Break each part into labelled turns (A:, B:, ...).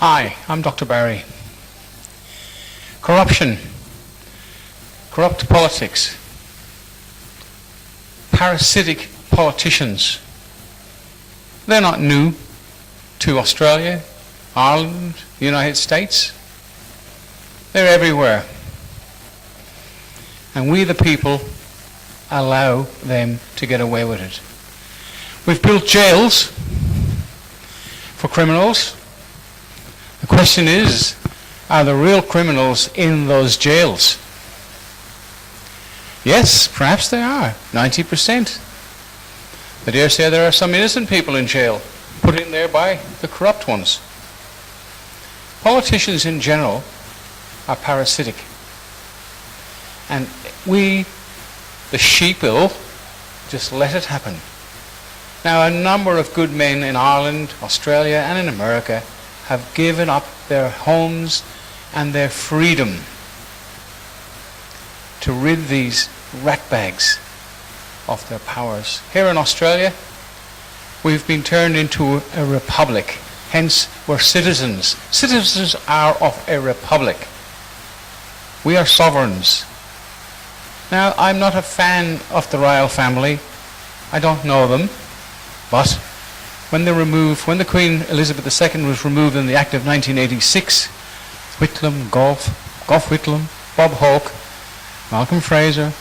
A: Hi, I'm Dr. Barry. Corruption, corrupt politics, parasitic politicians, they're not new to Australia, Ireland, the United States. They're everywhere. And we the people allow them to get away with it. We've built jails for criminals. The question is, are the real criminals in those jails? Yes, perhaps they are, 90%. I dare say there are some innocent people in jail, put in there by the corrupt ones. Politicians in general are parasitic. And we, the sheeple, just let it happen. Now, a number of good men in Ireland, Australia, and in America have given up their homes and their freedom to rid these ratbags of their powers. Here in Australia, we've been turned into a republic. Hence, we're citizens. Citizens are of a republic. We are sovereigns. Now, I'm not a fan of the royal family. I don't know them. But when the Queen Elizabeth II was removed in the Act of 1986, Whitlam, Gough Whitlam, Bob Hawke, Malcolm Fraser,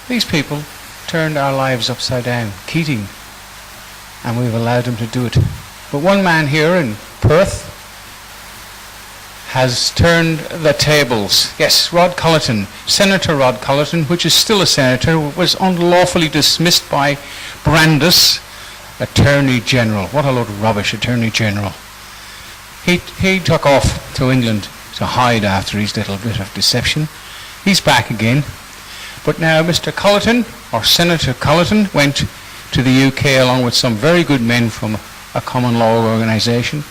A: these people turned our lives upside down. Keating, and we've allowed them to do it. But one man here in Perth has turned the tables. Yes, Rod Culleton, Senator Rod Culleton, which is still a senator, was unlawfully dismissed by Brandis, Attorney General. What a load of rubbish, Attorney General. He took off to England to hide after his little bit of deception. He's back again. But now Mr. Culleton, or Senator Culleton, went to the UK along with some very good men from a common law organisation,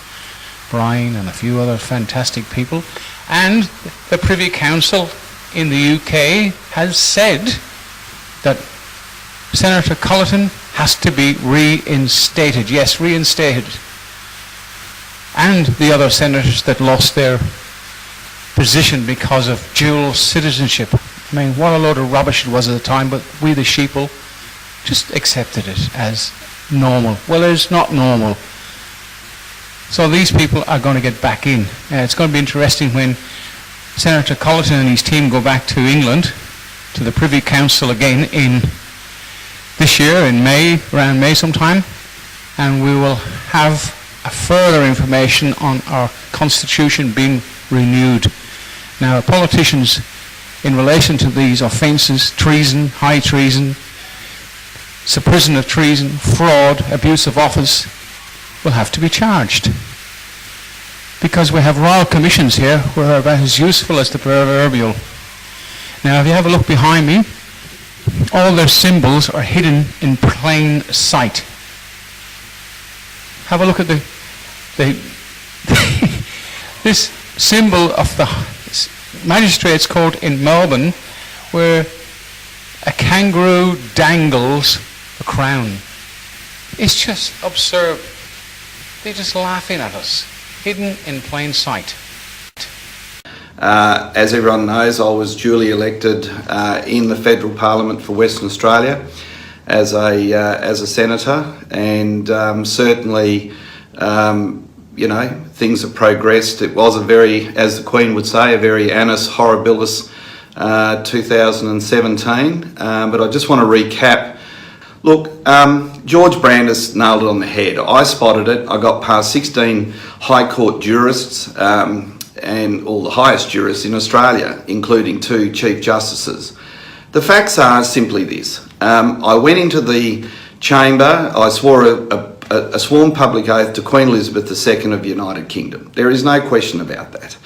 A: Brian and a few other fantastic people, and the Privy Council in the UK has said that Senator Culleton has to be reinstated. Yes, reinstated. And the other senators that lost their position because of dual citizenship. I mean, what a load of rubbish it was at the time, but we the sheeple just accepted it as normal. Well, it's not normal. So these people are going to get back in. It's going to be interesting when Senator Culleton and his team go back to England, to the Privy Council again in this year, in May, around May sometime, and we will have a further information on our constitution being renewed. Now, politicians, in relation to these offences, treason, high treason, suppression of treason, fraud, abuse of office, will have to be charged. Because we have royal commissions here who are about as useful as the proverbial. Now, if you have a look behind me, all their symbols are hidden in plain sight. Have a look at this symbol of the Magistrates Court in Melbourne, where a kangaroo dangles a crown. It's just absurd. They're just laughing at us, hidden in plain sight.
B: As everyone knows, I was duly elected in the federal parliament for Western Australia as a senator, and certainly, things have progressed. It was a very, as the Queen would say, a very annus horribilis 2017. But I just want to recap. Look, George Brandis nailed it on the head. I spotted it. I got past 16 High Court jurists and all the highest jurists in Australia, including 2 Chief Justices. The facts are simply this. I went into the chamber, I swore a sworn public oath to Queen Elizabeth II of the United Kingdom. There is no question about that.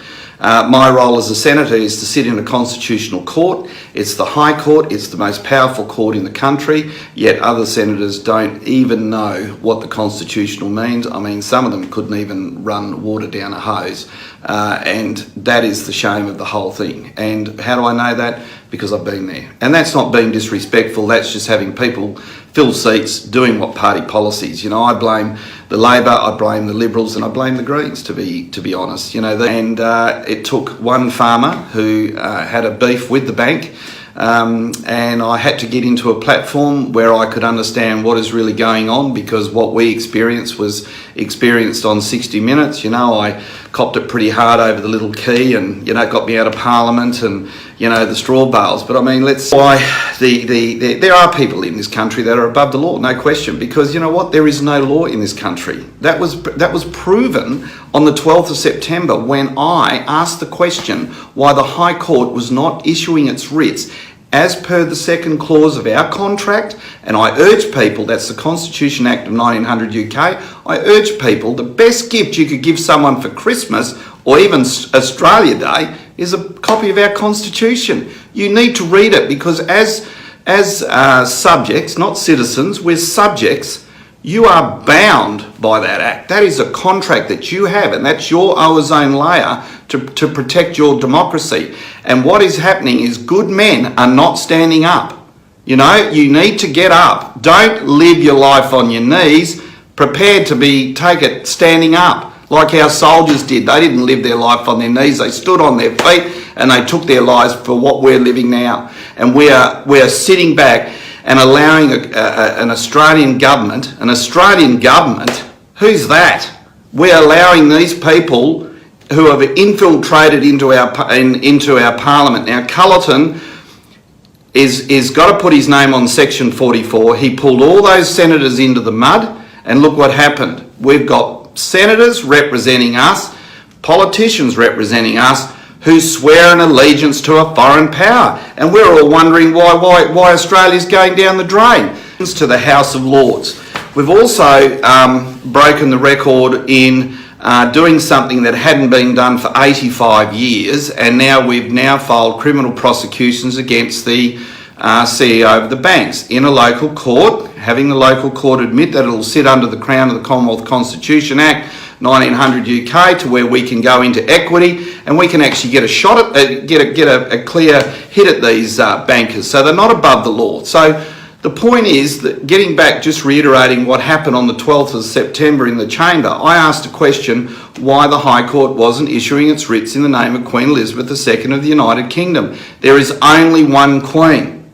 B: My role as a senator is to sit in a constitutional court. It's the High Court, it's the most powerful court in the country, yet other senators don't even know what the constitutional means. I mean, some of them couldn't even run water down a hose. And that is the shame of the whole thing. And how do I know that? Because I've been there. And that's not being disrespectful, that's just having people fill seats, doing what party policies. You know, I blame the Labor, I blame the Liberals, and I blame the Greens, to be honest. It took one farmer who had a beef with the bank, and I had to get into a platform where I could understand what is really going on, because what we experienced was experienced on 60 Minutes. I copped it pretty hard over the little key, and it got me out of Parliament, and the straw bales. But I mean, there are people in this country that are above the law, no question, because you know what, there is no law in this country. That was proven on the 12th of September when I asked the question why the High Court was not issuing its writs as per the second clause of our contract. And I urge people, that's the Constitution Act of 1900 UK, I urge people, the best gift you could give someone for Christmas or even Australia Day is a copy of our Constitution. You need to read it, because as subjects, not citizens, we're subjects. You are bound by that act. That is a contract that you have, and that's your ozone layer to protect your democracy. And what is happening is good men are not standing up. You need to get up. Don't live your life on your knees, prepared to take it standing up, like our soldiers did. They didn't live their life on their knees. They stood on their feet and they took their lives for what we're living now. And we are sitting back and allowing an Australian government, who's that? We're allowing these people who have infiltrated into our Parliament. Now, Cullerton is got to put his name on Section 44. He pulled all those senators into the mud, and look what happened. We've got senators representing us, politicians representing us, who swear an allegiance to a foreign power. And we're all wondering why Australia's going down the drain. To the House of Lords. We've also broken the record in doing something that hadn't been done for 85 years, and we've filed criminal prosecutions against the CEO of the banks in a local court, having the local court admit that it'll sit under the Crown of the Commonwealth Constitution Act 1900 UK, to where we can go into equity and we can actually get a shot at get a clear hit at these bankers. So they're not above the law. So the point is that, getting back, just reiterating what happened on the 12th of September in the chamber, I asked a question why the High Court wasn't issuing its writs in the name of Queen Elizabeth II of the United Kingdom. There is only one Queen.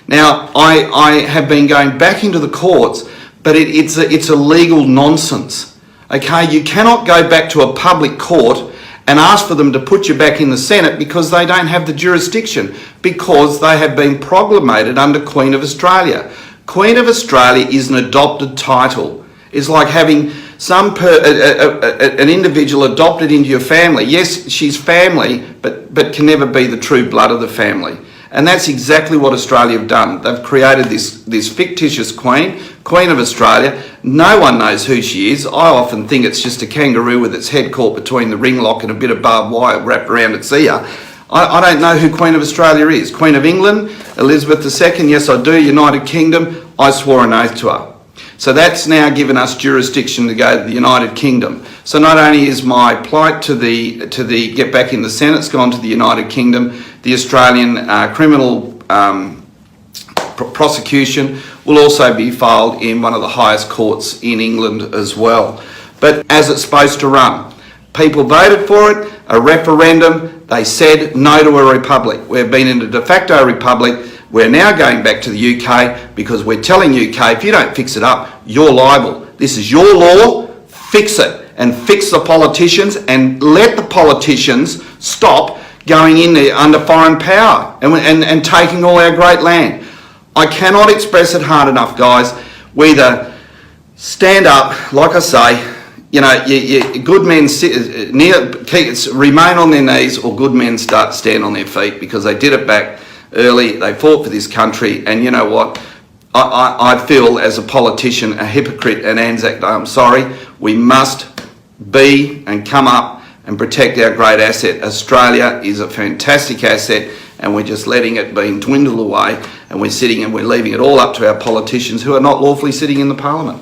B: Now, I have been going back into the courts, but it's a legal nonsense. Okay, you cannot go back to a public court and ask for them to put you back in the Senate, because they don't have the jurisdiction, because they have been proclamated under Queen of Australia. Queen of Australia is an adopted title. It's like having an individual adopted into your family. Yes, she's family, but can never be the true blood of the family. And that's exactly what Australia have done. They've created this fictitious Queen of Australia. No one knows who she is. I often think it's just a kangaroo with its head caught between the ring lock and a bit of barbed wire wrapped around its ear. I don't know who Queen of Australia is. Queen of England, Elizabeth II, yes I do. United Kingdom, I swore an oath to her. So that's now given us jurisdiction to go to the United Kingdom. So not only is my plight to get back in the Senate's gone to the United Kingdom, the Australian criminal prosecution will also be filed in one of the highest courts in England as well. But as it's supposed to run, people voted for it, a referendum, they said no to a republic. We've been in a de facto republic. We're now going back to the UK, because we're telling UK, if you don't fix it up, you're liable. This is your law, fix it, and fix the politicians, and let the politicians stop going in there under foreign power and taking all our great land. I cannot express it hard enough, guys. We either stand up, like I say, good men remain on their knees, or good men start to stand on their feet, because they did it back early. They fought for this country, and you know what? I feel as a politician a hypocrite and Anzac Day. I'm sorry. We must be and come up and protect our great asset. Australia is a fantastic asset, and we're just letting it dwindle away, and we're leaving it all up to our politicians who are not lawfully sitting in the Parliament.